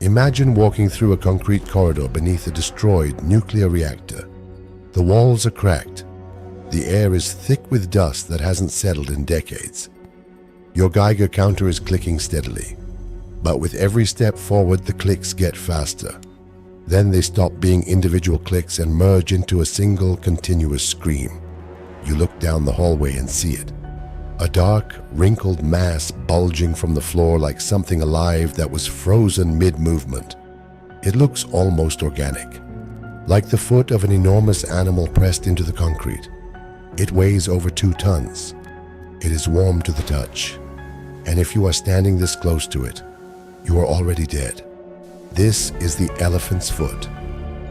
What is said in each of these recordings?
Imagine walking through a concrete corridor beneath a destroyed nuclear reactor. The walls are cracked. The air is thick with dust that hasn't settled in decades. Your Geiger counter is clicking steadily, but with every step forward, the clicks get faster. Then they stop being individual clicks and merge into a single continuous scream. You look down the hallway and see it. A dark, wrinkled mass bulging from the floor like something alive that was frozen mid-movement. It looks almost organic, like the foot of an enormous animal pressed into the concrete. It weighs over 2 tons. It is warm to the touch, and if you are standing this close to it, you are already dead. This is the elephant's foot,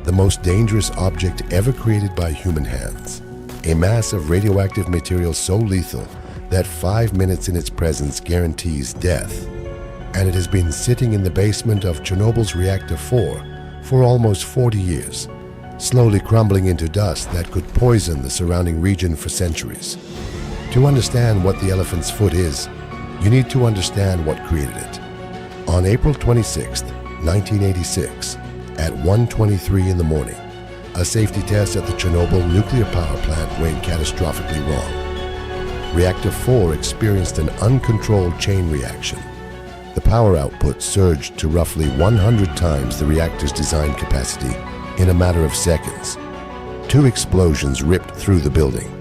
the most dangerous object ever created by human hands. A mass of radioactive material so lethal that 5 minutes in its presence guarantees death. And it has been sitting in the basement of Chernobyl's Reactor 4 for almost 40 years, slowly crumbling into dust that could poison the surrounding region for centuries. To understand what the elephant's foot is, you need to understand what created it. On April 26, 1986, at 1:23 in the morning, a safety test at the Chernobyl nuclear power plant went catastrophically wrong. Reactor 4 experienced an uncontrolled chain reaction. The power output surged to roughly 100 times the reactor's design capacity in a matter of seconds. 2 explosions ripped through the building.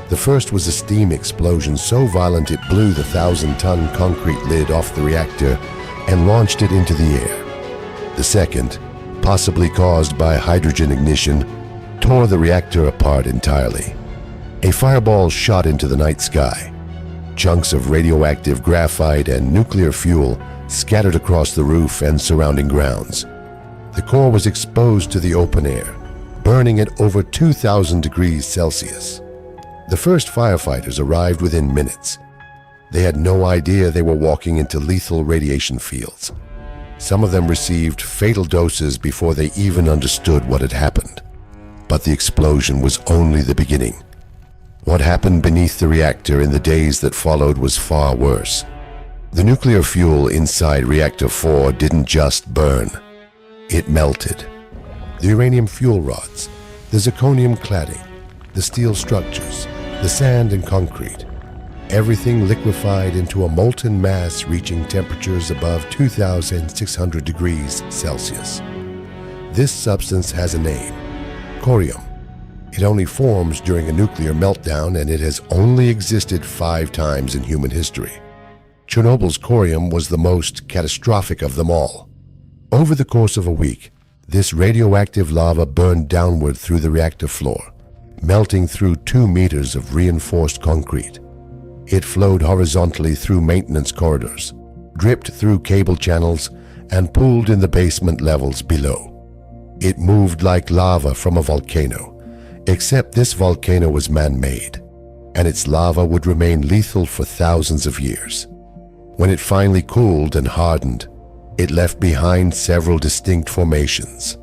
The first was a steam explosion so violent it blew the 1,000-ton concrete lid off the reactor and launched it into the air. The second, possibly caused by hydrogen ignition, tore the reactor apart entirely. A fireball shot into the night sky. Chunks of radioactive graphite and nuclear fuel scattered across the roof and surrounding grounds. The core was exposed to the open air, burning at over 2,000 degrees Celsius. The first firefighters arrived within minutes. They had no idea they were walking into lethal radiation fields. Some of them received fatal doses before they even understood what had happened. But the explosion was only the beginning. What happened beneath the reactor in the days that followed was far worse. The nuclear fuel inside Reactor 4 didn't just burn. It melted. The uranium fuel rods, the zirconium cladding, the steel structures, the sand and concrete, everything liquefied into a molten mass reaching temperatures above 2,600 degrees Celsius. This substance has a name, corium. It only forms during a nuclear meltdown, and it has only existed 5 times in human history. Chernobyl's corium was the most catastrophic of them all. Over the course of a week, this radioactive lava burned downward through the reactor floor, melting through 2 meters of reinforced concrete. It flowed horizontally through maintenance corridors, dripped through cable channels, and pooled in the basement levels below. It moved like lava from a volcano, except this volcano was man-made, and its lava would remain lethal for thousands of years. When it finally cooled and hardened, it left behind several distinct formations.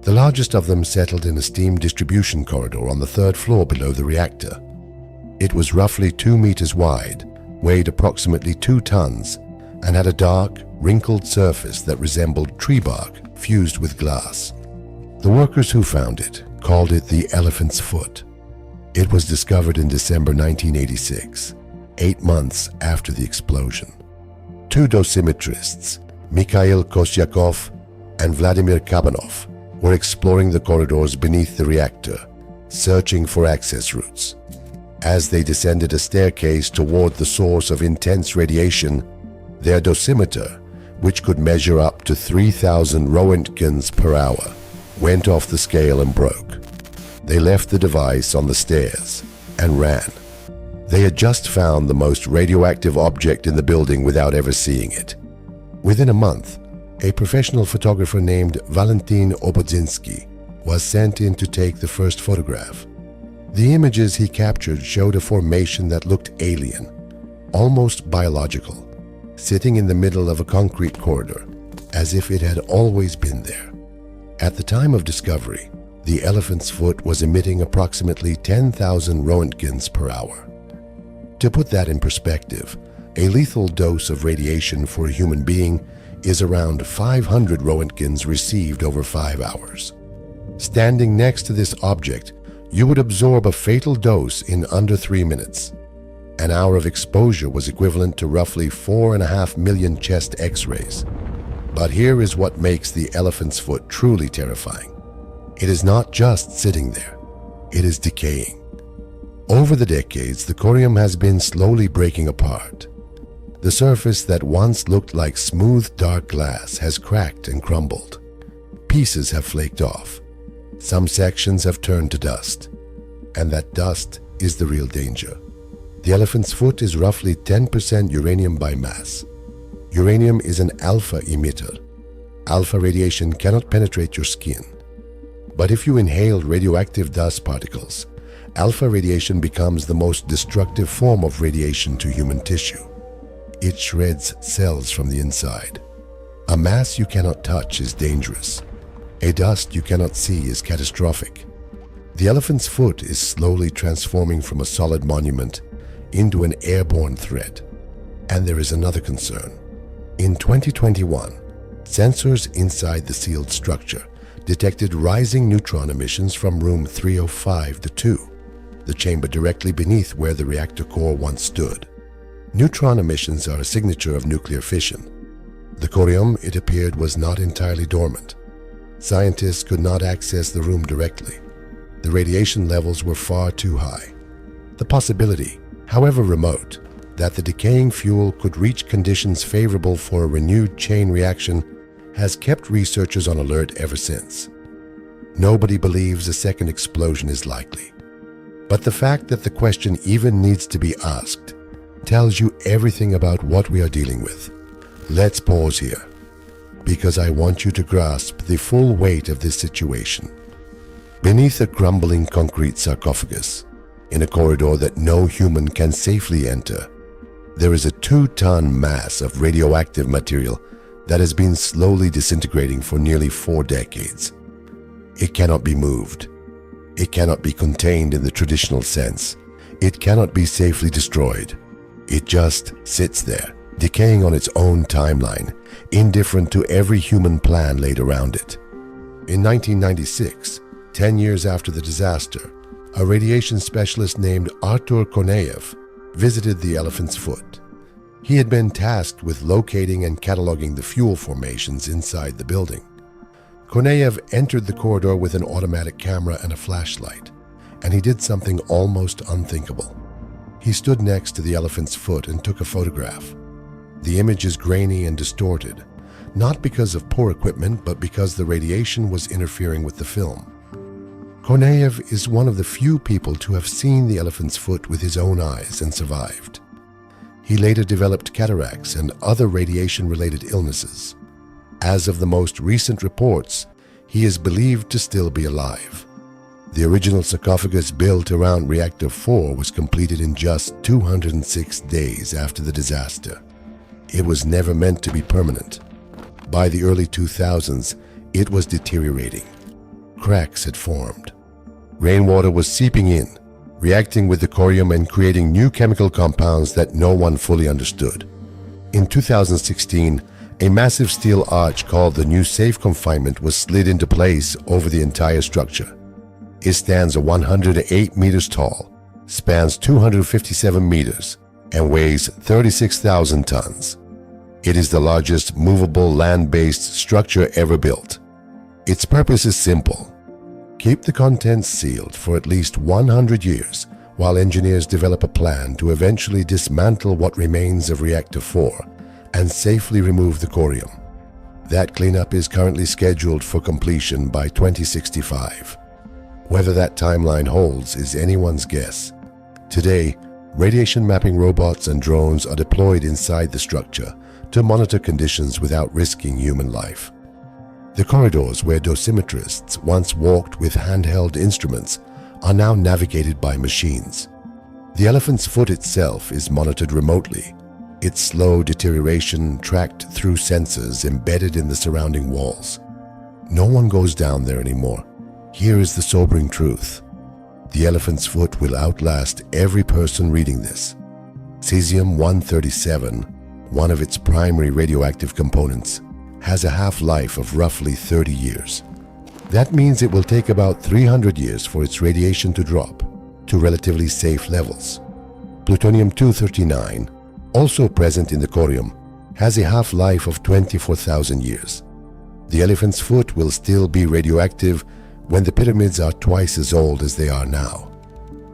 The largest of them settled in a steam distribution corridor on the 3rd floor below the reactor. It was roughly 2 meters wide, weighed approximately 2 tons, and had a dark, wrinkled surface that resembled tree bark fused with glass. The workers who found it called it the elephant's foot. It was discovered in December 1986, 8 months after the explosion. 2 dosimetrists, Mikhail Kosyakov and Vladimir Kabanov, were exploring the corridors beneath the reactor, searching for access routes. As they descended a staircase toward the source of intense radiation, their dosimeter, which could measure up to 3,000 roentgens per hour, went off the scale and broke. They left the device on the stairs and ran. They had just found the most radioactive object in the building without ever seeing it. Within a month, a professional photographer named Valentin Obodzinski was sent in to take the first photograph. The images he captured showed a formation that looked alien, almost biological, sitting in the middle of a concrete corridor, as if it had always been there. At the time of discovery, the elephant's foot was emitting approximately 10,000 roentgens per hour. To put that in perspective, a lethal dose of radiation for a human being is around 500 Roentgens received over 5 hours. Standing next to this object, you would absorb a fatal dose in under 3 minutes. An hour of exposure was equivalent to roughly 4.5 million chest X-rays. But here is what makes the elephant's foot truly terrifying. It is not just sitting there, it is decaying. Over the decades, the corium has been slowly breaking apart. The surface that once looked like smooth, dark glass has cracked and crumbled. Pieces have flaked off. Some sections have turned to dust. And that dust is the real danger. The elephant's foot is roughly 10% uranium by mass. Uranium is an alpha emitter. Alpha radiation cannot penetrate your skin. But if you inhale radioactive dust particles, alpha radiation becomes the most destructive form of radiation to human tissue. It shreds cells from the inside. A mass you cannot touch is dangerous. A dust you cannot see is catastrophic. The elephant's foot is slowly transforming from a solid monument into an airborne threat. And there is another concern. In 2021, sensors inside the sealed structure detected rising neutron emissions from room 305-2, the chamber directly beneath where the reactor core once stood. Neutron emissions are a signature of nuclear fission. The corium, it appeared, was not entirely dormant. Scientists could not access the room directly. The radiation levels were far too high. The possibility, however remote, that the decaying fuel could reach conditions favorable for a renewed chain reaction has kept researchers on alert ever since. Nobody believes a second explosion is likely. But the fact that the question even needs to be asked tells you everything about what we are dealing with. Let's pause here, because I want you to grasp the full weight of this situation. Beneath a crumbling concrete sarcophagus, in a corridor that no human can safely enter, there is a 2-ton mass of radioactive material that has been slowly disintegrating for nearly 4 decades. It cannot be moved. It cannot be contained in the traditional sense. It cannot be safely destroyed. It just sits there, decaying on its own timeline, indifferent to every human plan laid around it. In 1996, 10 years after the disaster, a radiation specialist named Artur Koneyev visited the elephant's foot. He had been tasked with locating and cataloging the fuel formations inside the building. Koneyev entered the corridor with an automatic camera and a flashlight, and he did something almost unthinkable. He stood next to the elephant's foot and took a photograph. The image is grainy and distorted, not because of poor equipment, but because the radiation was interfering with the film. Koneyev is one of the few people to have seen the elephant's foot with his own eyes and survived. He later developed cataracts and other radiation-related illnesses. As of the most recent reports, he is believed to still be alive. The original sarcophagus built around Reactor 4 was completed in just 206 days after the disaster. It was never meant to be permanent. By the early 2000s, it was deteriorating. Cracks had formed. Rainwater was seeping in, reacting with the corium and creating new chemical compounds that no one fully understood. In 2016, a massive steel arch called the new safe confinement was slid into place over the entire structure. It stands 108 meters tall, spans 257 meters, and weighs 36,000 tons. It is the largest movable land-based structure ever built. Its purpose is simple: keep the contents sealed for at least 100 years while engineers develop a plan to eventually dismantle what remains of Reactor 4 and safely remove the corium. That cleanup is currently scheduled for completion by 2065. Whether that timeline holds is anyone's guess. Today, radiation mapping robots and drones are deployed inside the structure to monitor conditions without risking human life. The corridors where dosimetrists once walked with handheld instruments are now navigated by machines. The elephant's foot itself is monitored remotely, its slow deterioration tracked through sensors embedded in the surrounding walls. No one goes down there anymore. Here is the sobering truth. The elephant's foot will outlast every person reading this. Cesium-137, one of its primary radioactive components, has a half-life of roughly 30 years. That means it will take about 300 years for its radiation to drop to relatively safe levels. Plutonium-239, also present in the corium, has a half-life of 24,000 years. The elephant's foot will still be radioactive when the pyramids are twice as old as they are now.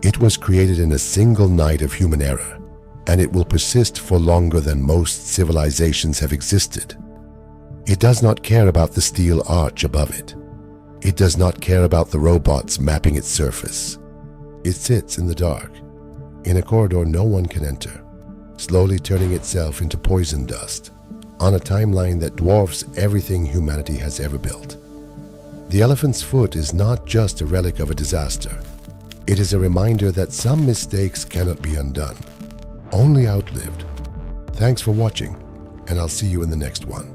It was created in a single night of human error, and it will persist for longer than most civilizations have existed. It does not care about the steel arch above it. It does not care about the robots mapping its surface. It sits in the dark, in a corridor no one can enter, slowly turning itself into poison dust, on a timeline that dwarfs everything humanity has ever built. The elephant's foot is not just a relic of a disaster. It is a reminder that some mistakes cannot be undone, only outlived. Thanks for watching, and I'll see you in the next one.